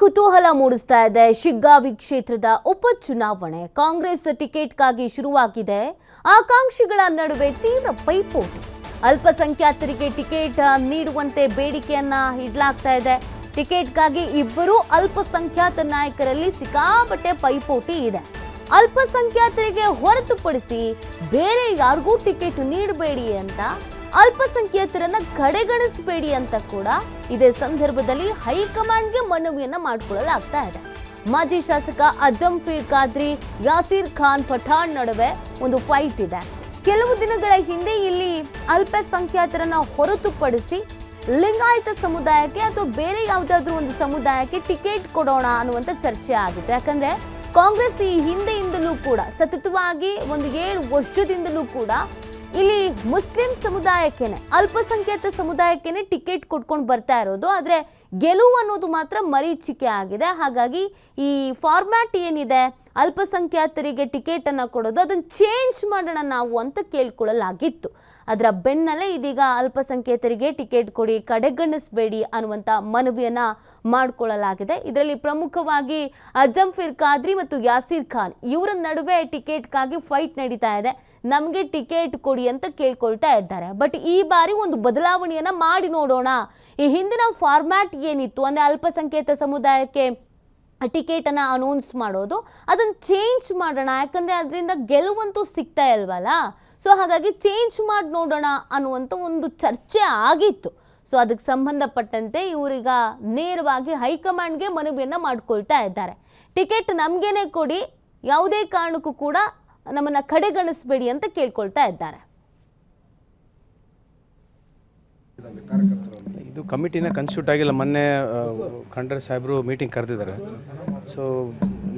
ಕುತೂಹಲ ಮೂಡಿಸ್ತಾ ಇದೆ ಶಿಗ್ಗಾವಿ ಕ್ಷೇತ್ರದ ಉಪಚುನಾವಣೆ. ಕಾಂಗ್ರೆಸ್ ಟಿಕೆಟ್ಗಾಗಿ ಶುರುವಾಗಿದೆ. ಆಕಾಂಕ್ಷಿಗಳ ನಡುವೆ ತೀವ್ರ ಪೈಪೋಟಿ. ಅಲ್ಪಸಂಖ್ಯಾತರಿಗೆ ಟಿಕೆಟ್ ನೀಡುವಂತೆ ಬೇಡಿಕೆಯನ್ನ ಇಡಲಾಗ್ತಾ ಇದೆ. ಟಿಕೆಟ್ಗಾಗಿ ಇಬ್ಬರು ಅಲ್ಪಸಂಖ್ಯಾತ ನಾಯಕರಲ್ಲಿ ಸಿಕ್ಕಾಪಟ್ಟೆ ಪೈಪೋಟಿ ಇದೆ. ಅಲ್ಪಸಂಖ್ಯಾತರಿಗೆ ಹೊರತುಪಡಿಸಿ ಬೇರೆ ಯಾರಿಗೂ ಟಿಕೆಟ್ ನೀಡಬೇಡಿ ಅಂತ, ಅಲ್ಪಸಂಖ್ಯಾತರನ್ನ ಕಡೆಗಣಿಸಬೇಡಿ ಅಂತ ಕೂಡ ಇದೇ ಸಂದರ್ಭದಲ್ಲಿ ಹೈಕಮಾಂಡ್ಗೆ ಮನವಿಯನ್ನ ಮಾಡಿಕೊಳ್ಳಲಾಗ್ತಾ ಇದೆ. ಮಾಜಿ ಶಾಸಕ ಅಜಂಫೀರ್ ಖಾದ್ರಿ, ಯಾಸೀರ್ ಖಾನ್ ಪಠಾಣ್ ನಡುವೆ ಒಂದು ಫೈಟ್ ಇದೆ. ಕೆಲವು ದಿನಗಳ ಹಿಂದೆ ಇಲ್ಲಿ ಅಲ್ಪಸಂಖ್ಯಾತರನ್ನ ಹೊರತುಪಡಿಸಿ ಲಿಂಗಾಯತ ಸಮುದಾಯಕ್ಕೆ ಅಥವಾ ಬೇರೆ ಯಾವುದಾದ್ರೂ ಒಂದು ಸಮುದಾಯಕ್ಕೆ ಟಿಕೆಟ್ ಕೊಡೋಣ ಅನ್ನುವಂಥ ಚರ್ಚೆ ಆಗಿತ್ತು. ಯಾಕಂದ್ರೆ ಕಾಂಗ್ರೆಸ್ ಈ ಹಿಂದೆಯಿಂದಲೂ ಕೂಡ ಸತತವಾಗಿ ಒಂದು 7 ವರ್ಷದಿಂದಲೂ ಕೂಡ ಇಲ್ಲಿ ಮುಸ್ಲಿಂ ಸಮುದಾಯಕ್ಕೇನೆ, ಅಲ್ಪಸಂಖ್ಯಾತ ಸಮುದಾಯಕ್ಕೇನೆ ಟಿಕೆಟ್ ಕೊಟ್ಕೊಂಡು ಬರ್ತಾ ಇರೋದು. ಆದರೆ ಗೆಲುವು ಅನ್ನೋದು ಮಾತ್ರ ಮರೀಚಿಕೆ ಆಗಿದೆ. ಹಾಗಾಗಿ ಈ ಫಾರ್ಮ್ಯಾಟ್ ಏನಿದೆ, ಅಲ್ಪಸಂಖ್ಯಾತರಿಗೆ ಟಿಕೆಟ್ ಅನ್ನು ಕೊಡೋದು, ಅದನ್ನು ಚೇಂಜ್ ಮಾಡೋಣ ನಾವು ಅಂತ ಕೇಳ್ಕೊಳ್ಳಲಾಗಿತ್ತು. ಅದರ ಬೆನ್ನಲ್ಲೇ ಇದೀಗ ಅಲ್ಪಸಂಖ್ಯಾತರಿಗೆ ಟಿಕೆಟ್ ಕೊಡಿ, ಕಡೆಗಣಿಸಬೇಡಿ ಅನ್ನುವಂಥ ಮನವಿಯನ್ನ ಮಾಡಿಕೊಳ್ಳಲಾಗಿದೆ. ಇದರಲ್ಲಿ ಪ್ರಮುಖವಾಗಿ ಅಜಂಫೀರ್ ಖಾದ್ರಿ ಮತ್ತು ಯಾಸೀರ್ ಖಾನ್ ಇವರ ನಡುವೆ ಟಿಕೆಟ್ಗಾಗಿ ಫೈಟ್ ನಡೀತಾ ಇದೆ. ನಮಗೆ ಟಿಕೆಟ್ ಕೊಡಿ ಅಂತ ಕೇಳ್ಕೊಳ್ತಾ ಇದ್ದಾರೆ. ಬಟ್ ಈ ಬಾರಿ ಒಂದು ಬದಲಾವಣೆಯನ್ನ ಮಾಡಿ ನೋಡೋಣ. ಈ ಹಿಂದಿನ ಫಾರ್ಮ್ಯಾಟ್ ಏನಿತ್ತು ಅಂದರೆ ಅಲ್ಪಸಂಖ್ಯಾತ ಸಮುದಾಯಕ್ಕೆ ಟಿಕೆಟ್ ಅನ್ನ ಅನೌನ್ಸ್ ಮಾಡೋದು, ಅದನ್ನು ಚೇಂಜ್ ಮಾಡೋಣ. ಯಾಕಂದ್ರೆ ಅದರಿಂದ ಗೆಲುವಂತೂ ಸಿಗ್ತಾ ಇಲ್ವಲ್ಲ. ಸೊ ಹಾಗಾಗಿ ಚೇಂಜ್ ಮಾಡಿ ನೋಡೋಣ ಅನ್ನುವಂಥ ಒಂದು ಚರ್ಚೆ ಆಗಿತ್ತು. ಸೊ ಅದಕ್ಕೆ ಸಂಬಂಧಪಟ್ಟಂತೆ ಇವರೀಗ ನೇರವಾಗಿ ಹೈಕಮಾಂಡ್ಗೆ ಮನವಿಯನ್ನ ಮಾಡ್ಕೊಳ್ತಾ ಇದ್ದಾರೆ. ಟಿಕೆಟ್ ನಮಗೇನೆ ಕೊಡಿ, ಯಾವುದೇ ಕಾರಣಕ್ಕೂ ಕೂಡ ನಮ್ಮನ್ನ ಕಡೆಗಣಿಸಬೇಡಿ ಅಂತ ಕೇಳ್ಕೊಳ್ತಾ ಇದ್ದಾರೆ. ಇದು ಕಮಿಟಿನ ಕನ್ಸ್ಟಿಟ್ಯೂಟ್ ಆಗಿಲ್ಲ. ಮೊನ್ನೆ ಖಂಡ್ರೆ ಸಾಹೇಬರು ಮೀಟಿಂಗ್ ಕರೆದಿದ್ದಾರೆ. ಸೊ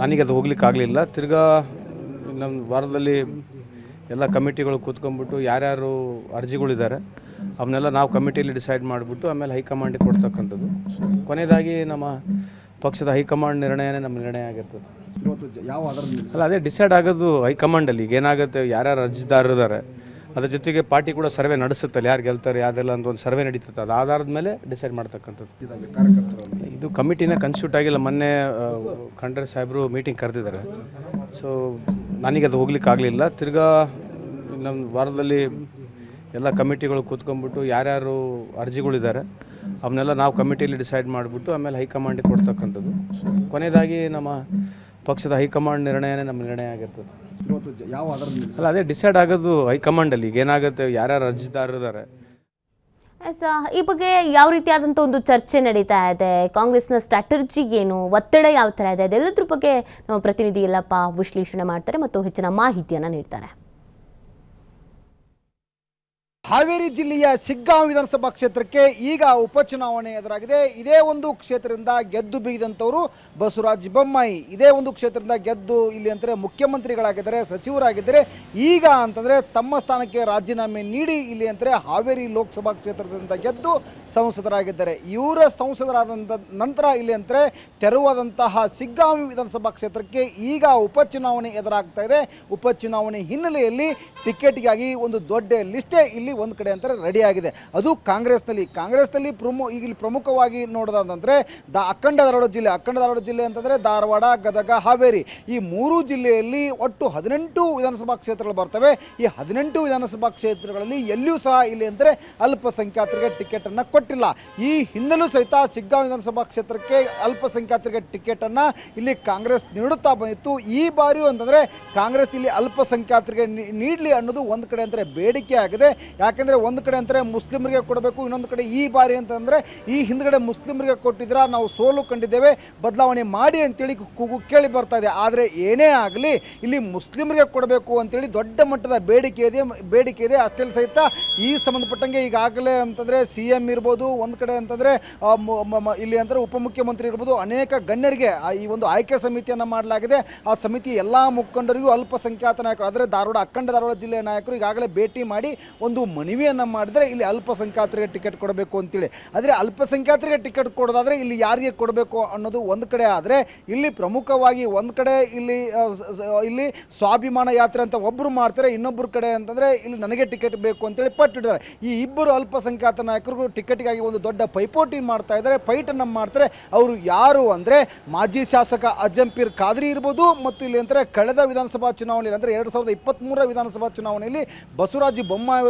ನನಗೆ ಅದು ಹೋಗ್ಲಿಕ್ಕೆ ಆಗಲಿಲ್ಲ. ತಿರ್ಗಾ ನಮ್ಮ ವಾರದಲ್ಲಿ ಎಲ್ಲ ಕಮಿಟಿಗಳು ಕೂತ್ಕೊಂಡ್ಬಿಟ್ಟು ಯಾರ್ಯಾರು ಅರ್ಜಿಗಳಿದ್ದಾರೆ ಅವನ್ನೆಲ್ಲ ನಾವು ಕಮಿಟಿಯಲ್ಲಿ ಡಿಸೈಡ್ ಮಾಡಿಬಿಟ್ಟು ಆಮೇಲೆ ಹೈಕಮಾಂಡಿಗೆ ಕೊಡ್ತಕ್ಕಂಥದ್ದು. ಸೊ ಕೊನೆಯದಾಗಿ ನಮ್ಮ ಪಕ್ಷದ ಹೈಕಮಾಂಡ್ ನಿರ್ಣಯನೇ ನಮ್ಮ ನಿರ್ಣಯ ಆಗಿರ್ತದೆ. ಅಲ್ಲ, ಅದೇ ಡಿಸೈಡ್ ಆಗೋದು ಹೈಕಮಾಂಡಲ್ಲಿ. ಈಗ ಏನಾಗುತ್ತೆ, ಯಾರ್ಯಾರು ಅರ್ಜಿದಾರರು ಇದ್ದಾರೆ ಅದ್ರ ಜೊತೆಗೆ ಪಾರ್ಟಿ ಕೂಡ ಸರ್ವೆ ನಡೆಸುತ್ತಲ್ಲ, ಯಾರು ಗೆಲ್ತಾರೆ ಯಾವ್ದೆಲ್ಲ ಅಂತ ಒಂದು ಸರ್ವೆ ನಡೀತದೆ. ಅದು ಆಧಾರದ ಮೇಲೆ ಡಿಸೈಡ್ ಮಾಡ್ತಕ್ಕಂಥದ್ದು. ಇದು ಕಮಿಟಿನ ಕನ್ಸ್ಟಿಟ್ಯೂಟ್ ಆಗಿಲ್ಲ. ಮೊನ್ನೆ ಖಂಡ್ರೆ ಸಾಹೇಬರು ಮೀಟಿಂಗ್ ಕರೆದಿದ್ದಾರೆ. ಸೊ ನನಗೆ ಅದು ಹೋಗ್ಲಿಕ್ಕೆ ಆಗಲಿಲ್ಲ. ತಿರ್ಗಾ ನಮ್ಮ ವಾರದಲ್ಲಿ ಎಲ್ಲ ಕಮಿಟಿಗಳು ಕೂತ್ಕೊಂಡ್ಬಿಟ್ಟು ಯಾರ್ಯಾರು ಅರ್ಜಿಗಳಿದ್ದಾರೆ ಅವನ್ನೆಲ್ಲ ನಾವು ಕಮಿಟಿಯಲ್ಲಿ ಡಿಸೈಡ್ ಮಾಡಿಬಿಟ್ಟು ಆಮೇಲೆ ಹೈಕಮಾಂಡಿಗೆ ಕೊಡ್ತಕ್ಕಂಥದ್ದು. ಸೊ ಕೊನೆಯದಾಗಿ ನಮ್ಮ ಪಕ್ಷದ ಹೈಕಮಾಂಡ್ ನಿರ್ಣಯನೇ ನಮ್ಮ ನಿರ್ಣಯ ಆಗಿರ್ತದೆ. ಅಲ್ಲ, ಅದೇ ಡಿಸೈಡ್ ಆಗೋದು ಹೈಕಮಾಂಡಲ್ಲಿ. ಈಗ ಏನಾಗುತ್ತೆ, ಯಾರ್ಯಾರು ಅರ್ಜಿದಾರರು ಇದ್ದಾರೆ. ಈ ಬಗ್ಗೆ ಯಾವ ರೀತಿಯಾದಂಥ ಒಂದು ಚರ್ಚೆ ನಡೀತಾ ಇದೆ, ಕಾಂಗ್ರೆಸ್ನ ಸ್ಟ್ರಾಟರ್ಜಿ ಏನು, ಒತ್ತಡ ಯಾವ ಥರ ಇದೆ, ಅದೆಲ್ಲದ್ರ ಬಗ್ಗೆ ನಮ್ಮ ಪ್ರತಿನಿಧಿ ಯಲ್ಲಪ್ಪ ವಿಶ್ಲೇಷಣೆ ಮಾಡ್ತಾರೆ ಮತ್ತು ಹೆಚ್ಚಿನ ಮಾಹಿತಿಯನ್ನು ನೀಡ್ತಾರೆ. ಹಾವೇರಿ ಜಿಲ್ಲೆಯ ಶಿಗ್ಗಾಂವ್ ವಿಧಾನಸಭಾ ಕ್ಷೇತ್ರಕ್ಕೆ ಈಗ ಉಪಚುನಾವಣೆ ಎದುರಾಗಿದೆ. ಇದೇ ಒಂದು ಕ್ಷೇತ್ರದಿಂದ ಗೆದ್ದು ಬೀಗಿದಂಥವರು ಬಸವರಾಜ ಬೊಮ್ಮಾಯಿ. ಇದೇ ಒಂದು ಕ್ಷೇತ್ರದಿಂದ ಗೆದ್ದು ಇಲ್ಲಿ ಅಂದರೆ ಮುಖ್ಯಮಂತ್ರಿಗಳಾಗಿದ್ದಾರೆ, ಸಚಿವರಾಗಿದ್ದಾರೆ. ಈಗ ಅಂತಂದರೆ ತಮ್ಮ ಸ್ಥಾನಕ್ಕೆ ರಾಜೀನಾಮೆ ನೀಡಿ ಇಲ್ಲಿ ಅಂದರೆ ಹಾವೇರಿ ಲೋಕಸಭಾ ಕ್ಷೇತ್ರದಿಂದ ಗೆದ್ದು ಸಂಸದರಾಗಿದ್ದಾರೆ. ಇವರ ಸಂಸದರಾದಂಥ ನಂತರ ಇಲ್ಲಿ ಅಂದರೆ ತೆರವಾದಂತಹ ಶಿಗ್ಗಾಂವ್ ವಿಧಾನಸಭಾ ಕ್ಷೇತ್ರಕ್ಕೆ ಈಗ ಉಪಚುನಾವಣೆ ಎದುರಾಗ್ತಾ ಇದೆ. ಉಪಚುನಾವಣೆ ಹಿನ್ನೆಲೆಯಲ್ಲಿ ಟಿಕೆಟ್ಗಾಗಿ ಒಂದು ದೊಡ್ಡ ಲಿಸ್ಟೇ ಇಲ್ಲಿ ಒಂದು ಕಡೆ ಅಂತಾರೆ ರೆಡಿ ಆಗಿದೆ. ಅದು ಕಾಂಗ್ರೆಸ್ನಲ್ಲಿ ಈಗ ಪ್ರಮುಖವಾಗಿ ನೋಡೋದಂತಂದ್ರೆ ಅಖಂಡ ಧಾರವಾಡ ಜಿಲ್ಲೆ ಅಂತಂದ್ರೆ ಧಾರವಾಡ, ಗದಗ, ಹಾವೇರಿ ಈ 3 ಜಿಲ್ಲೆಯಲ್ಲಿ ಒಟ್ಟು 18 ವಿಧಾನಸಭಾ ಕ್ಷೇತ್ರಗಳು ಬರ್ತವೆ. ಈ 18 ವಿಧಾನಸಭಾ ಕ್ಷೇತ್ರಗಳಲ್ಲಿ ಎಲ್ಲಿಯೂ ಸಹ ಇಲ್ಲಿ ಅಂದರೆ ಅಲ್ಪಸಂಖ್ಯಾತರಿಗೆ ಟಿಕೆಟ್ ಅನ್ನ ಕೊಟ್ಟಿಲ್ಲ. ಈ ಹಿಂದಲೂ ಸಹಿತ ಶಿಗ್ಗಾಂವ್ ವಿಧಾನಸಭಾ ಕ್ಷೇತ್ರಕ್ಕೆ ಅಲ್ಪಸಂಖ್ಯಾತರಿಗೆ ಟಿಕೆಟ್ ಅನ್ನ ಇಲ್ಲಿ ಕಾಂಗ್ರೆಸ್ ನೀಡುತ್ತಾ ಬಂದಿತ್ತು. ಈ ಬಾರಿಯೂ ಅಂತಂದ್ರೆ ಕಾಂಗ್ರೆಸ್ ಇಲ್ಲಿ ಅಲ್ಪಸಂಖ್ಯಾತರಿಗೆ ನೀಡಲಿ ಅನ್ನೋದು ಒಂದು ಕಡೆ ಅಂದರೆ ಬೇಡಿಕೆ ಆಗಿದೆ. ಯಾಕೆಂದರೆ ಒಂದು ಕಡೆ ಅಂತಾರೆ ಮುಸ್ಲಿಮರಿಗೆ ಕೊಡಬೇಕು, ಇನ್ನೊಂದು ಕಡೆ ಈ ಬಾರಿ ಅಂತಂದರೆ ಈ ಹಿಂದ್ಗಡೆ ಮುಸ್ಲಿಮರಿಗೆ ಕೊಟ್ಟಿದ್ರೆ ನಾವು ಸೋಲು ಕಂಡಿದ್ದೇವೆ, ಬದಲಾವಣೆ ಮಾಡಿ ಅಂತೇಳಿ ಕೂಗು ಕೇಳಿ ಬರ್ತಾ ಇದೆ. ಆದರೆ ಏನೇ ಆಗಲಿ ಇಲ್ಲಿ ಮುಸ್ಲಿಮರಿಗೆ ಕೊಡಬೇಕು ಅಂತೇಳಿ ದೊಡ್ಡ ಮಟ್ಟದ ಬೇಡಿಕೆ ಇದೆ. ಅಷ್ಟೇ ಸಹಿತ ಈ ಸಂಬಂಧಪಟ್ಟಂಗೆ ಈಗಾಗಲೇ ಅಂತಂದರೆ CM ಇರ್ಬೋದು, ಒಂದು ಕಡೆ ಅಂತಂದರೆ ಇಲ್ಲಿ ಅಂದರೆ ಉಪಮುಖ್ಯಮಂತ್ರಿ ಇರ್ಬೋದು, ಅನೇಕ ಗಣ್ಯರಿಗೆ ಈ ಒಂದು ಆಯ್ಕೆ ಸಮಿತಿಯನ್ನು ಮಾಡಲಾಗಿದೆ. ಆ ಸಮಿತಿ ಎಲ್ಲ ಮುಖಂಡರಿಗೂ ಅಲ್ಪಸಂಖ್ಯಾತ ನಾಯಕರು ಅಂದರೆ ಅಖಂಡ ಧಾರವಾಡ ಜಿಲ್ಲೆಯ ನಾಯಕರು ಈಗಾಗಲೇ ಭೇಟಿ ಮಾಡಿ ಒಂದು ಮನವಿಯನ್ನು ಮಾಡಿದರೆ ಇಲ್ಲಿ ಅಲ್ಪಸಂಖ್ಯಾತರಿಗೆ ಟಿಕೆಟ್ ಕೊಡಬೇಕು ಅಂತೇಳಿ. ಆದರೆ ಅಲ್ಪಸಂಖ್ಯಾತರಿಗೆ ಟಿಕೆಟ್ ಕೊಡೋದಾದರೆ ಇಲ್ಲಿ ಯಾರಿಗೆ ಕೊಡಬೇಕು ಅನ್ನೋದು ಒಂದು ಕಡೆ ಆದರೆ ಇಲ್ಲಿ ಪ್ರಮುಖವಾಗಿ ಒಂದು ಕಡೆ ಇಲ್ಲಿ ಸ್ವಾಭಿಮಾನ ಯಾತ್ರೆ ಅಂತ ಒಬ್ಬರು ಮಾಡ್ತಾರೆ, ಇನ್ನೊಬ್ಬರು ಕಡೆ ಅಂತಂದರೆ ಇಲ್ಲಿ ನನಗೆ ಟಿಕೆಟ್ ಬೇಕು ಅಂತೇಳಿ ಪಟ್ಟಿದ್ದಾರೆ. ಈ ಇಬ್ಬರು ಅಲ್ಪಸಂಖ್ಯಾತ ನಾಯಕರು ಟಿಕೆಟ್ಗಾಗಿ ಒಂದು ದೊಡ್ಡ ಪೈಪೋಟಿ ಮಾಡ್ತಾ ಇದ್ದಾರೆ, ಫೈಟನ್ನು ಮಾಡ್ತಾರೆ. ಅವರು ಯಾರು ಅಂದರೆ ಮಾಜಿ ಶಾಸಕ ಅಜಂಪೀರ್ ಖಾದ್ರಿ ಇರ್ಬೋದು ಮತ್ತು ಇಲ್ಲಿ ಅಂತಾರೆ ಕಳೆದ ವಿಧಾನಸಭಾ ಚುನಾವಣೆಯಲ್ಲಿ ಅಂದರೆ 2023 ವಿಧಾನಸಭಾ ಚುನಾವಣೆಯಲ್ಲಿ ಬಸವರಾಜ ಬೊಮ್ಮಾಯಿ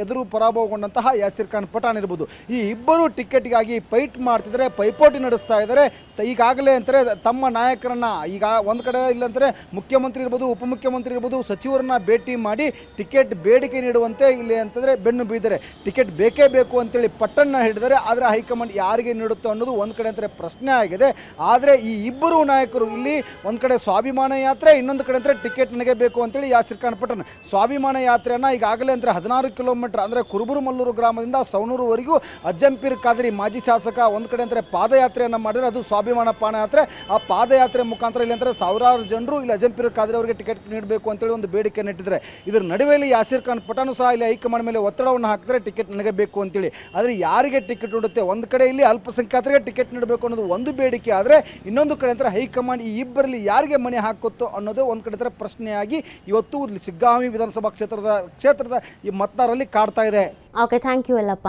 ಎದುರು ಪರಾಭವಗೊಂಡಂತಹ ಯಾಸಿರ್ ಖಾನ್ ಪಠಾಣ್ ಇರ್ಬೋದು. ಈ ಇಬ್ಬರು ಟಿಕೆಟ್ಗಾಗಿ ಫೈಟ್ ಮಾಡ್ತಿದ್ದಾರೆ, ಪೈಪೋಟಿ ನಡೆಸ್ತಾ ಇದ್ದಾರೆ. ಈಗಾಗಲೇ ಅಂತಾರೆ ತಮ್ಮ ನಾಯಕರನ್ನ ಈಗ ಒಂದು ಕಡೆ ಇಲ್ಲಂದರೆ ಮುಖ್ಯಮಂತ್ರಿ ಇರ್ಬೋದು, ಉಪಮುಖ್ಯಮಂತ್ರಿ ಇರ್ಬೋದು, ಸಚಿವರನ್ನ ಭೇಟಿ ಮಾಡಿ ಟಿಕೆಟ್ ಬೇಡಿಕೆ ನೀಡುವಂತೆ ಇಲ್ಲಿ ಅಂತಂದರೆ ಬೆನ್ನು ಬೀದರೆ ಟಿಕೆಟ್ ಬೇಕೇ ಬೇಕು ಅಂತೇಳಿ ಪಟ್ಟನ್ನು ಹಿಡಿದರೆ. ಆದರೆ ಹೈಕಮಾಂಡ್ ಯಾರಿಗೆ ನೀಡುತ್ತೋ ಅನ್ನೋದು ಒಂದು ಕಡೆ ಅಂತಾರೆ ಪ್ರಶ್ನೆ ಆಗಿದೆ. ಆದರೆ ಈ ಇಬ್ಬರು ನಾಯಕರು ಇಲ್ಲಿ ಒಂದು ಕಡೆ ಸ್ವಾಭಿಮಾನ ಯಾತ್ರೆ, ಇನ್ನೊಂದು ಕಡೆ ಅಂದರೆ ಟಿಕೆಟ್ ನನಗೆ ಬೇಕು ಅಂತೇಳಿ ಯಾಸಿರ್ ಖಾನ್ ಪಠಾಣ್ ಸ್ವಾಭಿಮಾನ ಯಾತ್ರೆಯನ್ನು ಈಗಾಗಲೇ ಅಂದರೆ 16 ಕಿಲೋಮೀಟರ್ ಅಂದರೆ ಕುರುಬುರುಮಲ್ಲೂರು ಗ್ರಾಮದಿಂದ ಸವಣೂರುವರೆಗೂ ಅಜ್ಜಂಪೀರ್ ಖಾದ್ರಿ ಮಾಜಿ ಶಾಸಕ ಒಂದು ಕಡೆ ಅಂದರೆ ಪಾದಯಾತ್ರೆಯನ್ನು ಮಾಡಿದರೆ ಅದು ಸ್ವಾಭಿಮಾನ ಪಾದಯಾತ್ರೆ. ಆ ಪಾದಯಾತ್ರೆ ಮುಖಾಂತರ ಇಲ್ಲಿ ಅಂದರೆ ಸಾವಿರಾರು ಜನರು ಇಲ್ಲಿ ಅಜ್ಜಂಪೀರ್ ಖಾದ್ರಿ ಅವರಿಗೆ ಟಿಕೆಟ್ ನೀಡಬೇಕು ಅಂತೇಳಿ ಒಂದು ಬೇಡಿಕೆ ನೆಟ್ಟಿದ್ದಾರೆ. ಇದರ ನಡುವೆಯಲ್ಲಿ ಯಾಸಿರ್ ಖಾನ್ ಪಠಾಣ್ ಸಹ ಇಲ್ಲಿ ಹೈಕಮಾಂಡ್ ಮೇಲೆ ಒತ್ತಡವನ್ನು ಹಾಕಿದ್ರೆ ಟಿಕೆಟ್ ನನಗೆ ಬೇಕು ಅಂತೇಳಿ. ಆದರೆ ಯಾರಿಗೆ ಟಿಕೆಟ್ ನೀಡುತ್ತೆ, ಒಂದು ಕಡೆ ಇಲ್ಲಿ ಅಲ್ಪಸಂಖ್ಯಾತರಿಗೆ ಟಿಕೆಟ್ ನೀಡಬೇಕು ಅನ್ನೋದು ಒಂದು ಬೇಡಿಕೆ ಆದರೆ ಇನ್ನೊಂದು ಕಡೆ ಅಂದರೆ ಹೈಕಮಾಂಡ್ ಈ ಇಬ್ಬರಲ್ಲಿ ಯಾರಿಗೆ ಮನೆ ಹಾಕುತ್ತೋ ಅನ್ನೋದು ಒಂದು ಕಡೆ ಪ್ರಶ್ನೆಯಾಗಿ ಇವತ್ತು ಶಿಗ್ಗಾಂವಿ ವಿಧಾನಸಭಾ ಕ್ಷೇತ್ರದ ಈ ಮತದಾರರಲ್ಲಿ ಕಾಡ್ತಾ ಇದೆ. Okay, thank you Yellappa.